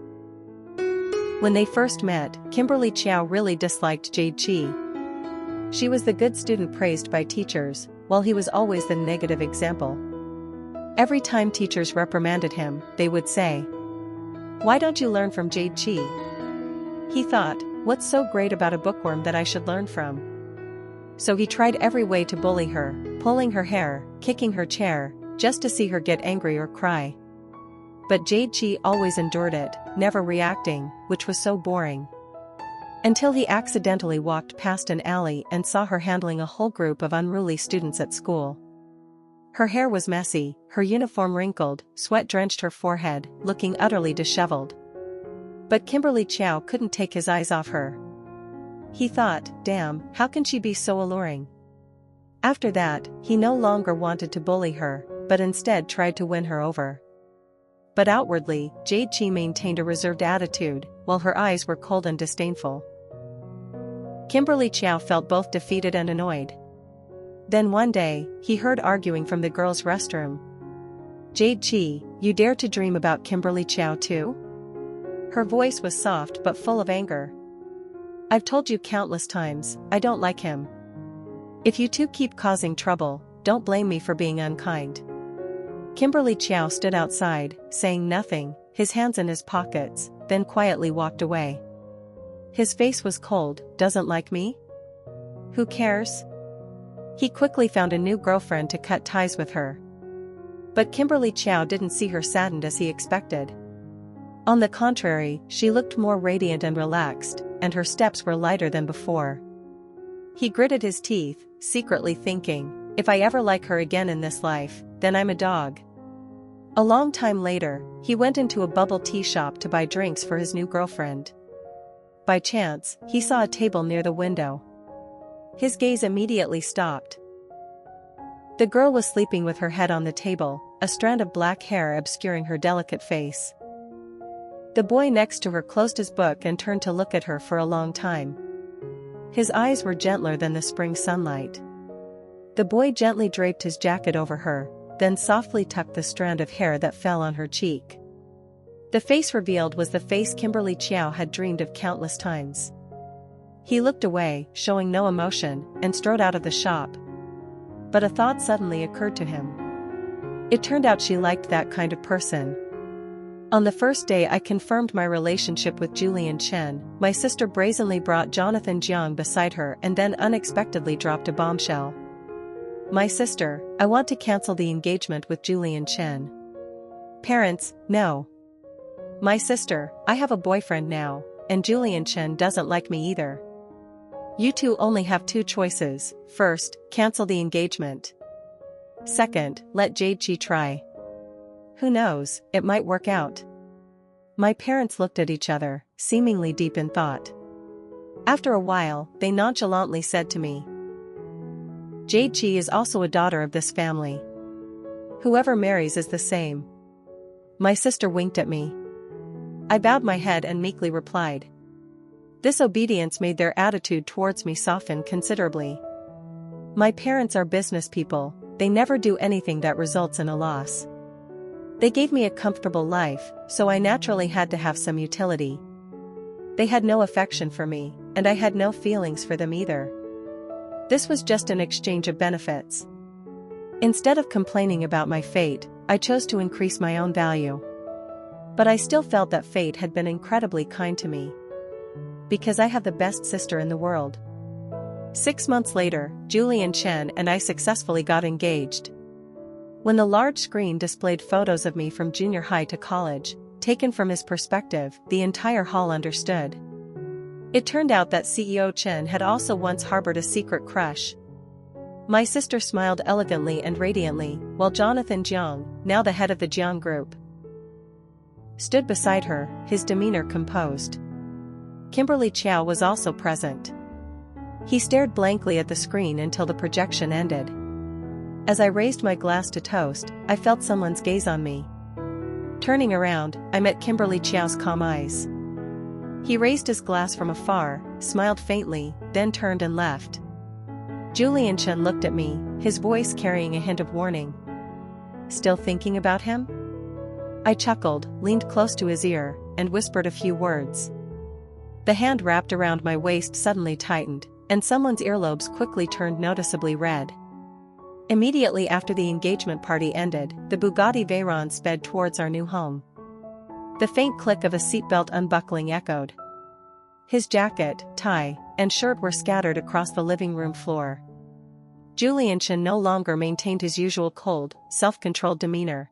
When they first met, Kimberly Chiao really disliked Jade Chi. She was the good student praised by teachers, while he was always the negative example. Every time teachers reprimanded him, they would say, "Why don't you learn from Jade Chi?" He thought, "What's so great about a bookworm that I should learn from?" So he tried every way to bully her, pulling her hair, kicking her chair, just to see her get angry or cry. But Jade Chi always endured it, never reacting, which was so boring. Until he accidentally walked past an alley and saw her handling a whole group of unruly students at school. Her hair was messy, her uniform wrinkled, sweat drenched her forehead, looking utterly disheveled. But Kimberly Chow couldn't take his eyes off her. He thought, damn, how can she be so alluring? After that, he no longer wanted to bully her, but instead tried to win her over. But outwardly, Jade Chi maintained a reserved attitude, while her eyes were cold and disdainful. Kimberly Chow felt both defeated and annoyed. Then one day, he heard arguing from the girls' restroom. "Jade Chi, you dare to dream about Kimberly Chow too?" Her voice was soft but full of anger. "I've told you countless times, I don't like him. If you two keep causing trouble, don't blame me for being unkind." Kimberly Chow stood outside, saying nothing, his hands in his pockets, then quietly walked away. His face was cold. "Doesn't like me? Who cares?" He quickly found a new girlfriend to cut ties with her. But Kimberly Chow didn't see her saddened as he expected. On the contrary, she looked more radiant and relaxed, and her steps were lighter than before. He gritted his teeth, secretly thinking, if I ever like her again in this life, then I'm a dog. A long time later, he went into a bubble tea shop to buy drinks for his new girlfriend. By chance, he saw a table near the window. His gaze immediately stopped. The girl was sleeping with her head on the table, a strand of black hair obscuring her delicate face. The boy next to her closed his book and turned to look at her for a long time. His eyes were gentler than the spring sunlight. The boy gently draped his jacket over her, then softly tucked the strand of hair that fell on her cheek. The face revealed was the face Kimberly Chow had dreamed of countless times. He looked away, showing no emotion, and strode out of the shop. But a thought suddenly occurred to him. It turned out she liked that kind of person. On the first day I confirmed my relationship with Julian Chen, my sister brazenly brought Jonathan Jiang beside her and then unexpectedly dropped a bombshell. "My sister, I want to cancel the engagement with Julian Chen." "Parents, no." "My sister, I have a boyfriend now, and Julian Chen doesn't like me either. You two only have two choices. First, cancel the engagement. Second, let Jade Chi try. Who knows, it might work out." My parents looked at each other, seemingly deep in thought. After a while, they nonchalantly said to me, "Jade Chi is also a daughter of this family. Whoever marries is the same." My sister winked at me. I bowed my head and meekly replied. This obedience made their attitude towards me soften considerably. My parents are business people, they never do anything that results in a loss. They gave me a comfortable life, so I naturally had to have some utility. They had no affection for me, and I had no feelings for them either. This was just an exchange of benefits. Instead of complaining about my fate, I chose to increase my own value. But I still felt that fate had been incredibly kind to me. Because I have the best sister in the world. 6 months later, Julian Chen and I successfully got engaged. When the large screen displayed photos of me from junior high to college, taken from his perspective, the entire hall understood. It turned out that CEO Chen had also once harbored a secret crush. My sister smiled elegantly and radiantly, while Jonathan Jiang, now the head of the Jiang Group, stood beside her, his demeanor composed. Kimberly Chow was also present. He stared blankly at the screen until the projection ended. As I raised my glass to toast, I felt someone's gaze on me. Turning around, I met Kimberly Chow's calm eyes. He raised his glass from afar, smiled faintly, then turned and left. Julian Chen looked at me, his voice carrying a hint of warning. Still thinking about him? I chuckled, leaned close to his ear, and whispered a few words. The hand wrapped around my waist suddenly tightened, and someone's earlobes quickly turned noticeably red. Immediately after the engagement party ended, the Bugatti Veyron sped towards our new home. The faint click of a seatbelt unbuckling echoed. His jacket, tie, and shirt were scattered across the living room floor. Julian Chen no longer maintained his usual cold, self-controlled demeanor.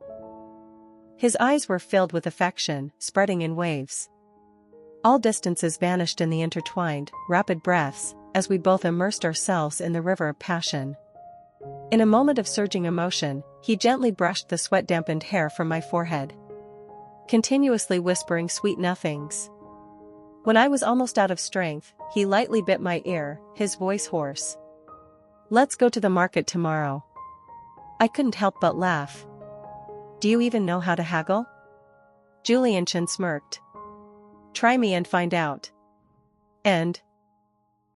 His eyes were filled with affection, spreading in waves. All distances vanished in the intertwined, rapid breaths, as we both immersed ourselves in the river of passion. In a moment of surging emotion, he gently brushed the sweat-dampened hair from my forehead, continuously whispering sweet nothings. When I was almost out of strength, he lightly bit my ear, his voice hoarse. "Let's go to the market tomorrow." I couldn't help but laugh. "Do you even know how to haggle?" Julian Chen smirked. "Try me and find out." And,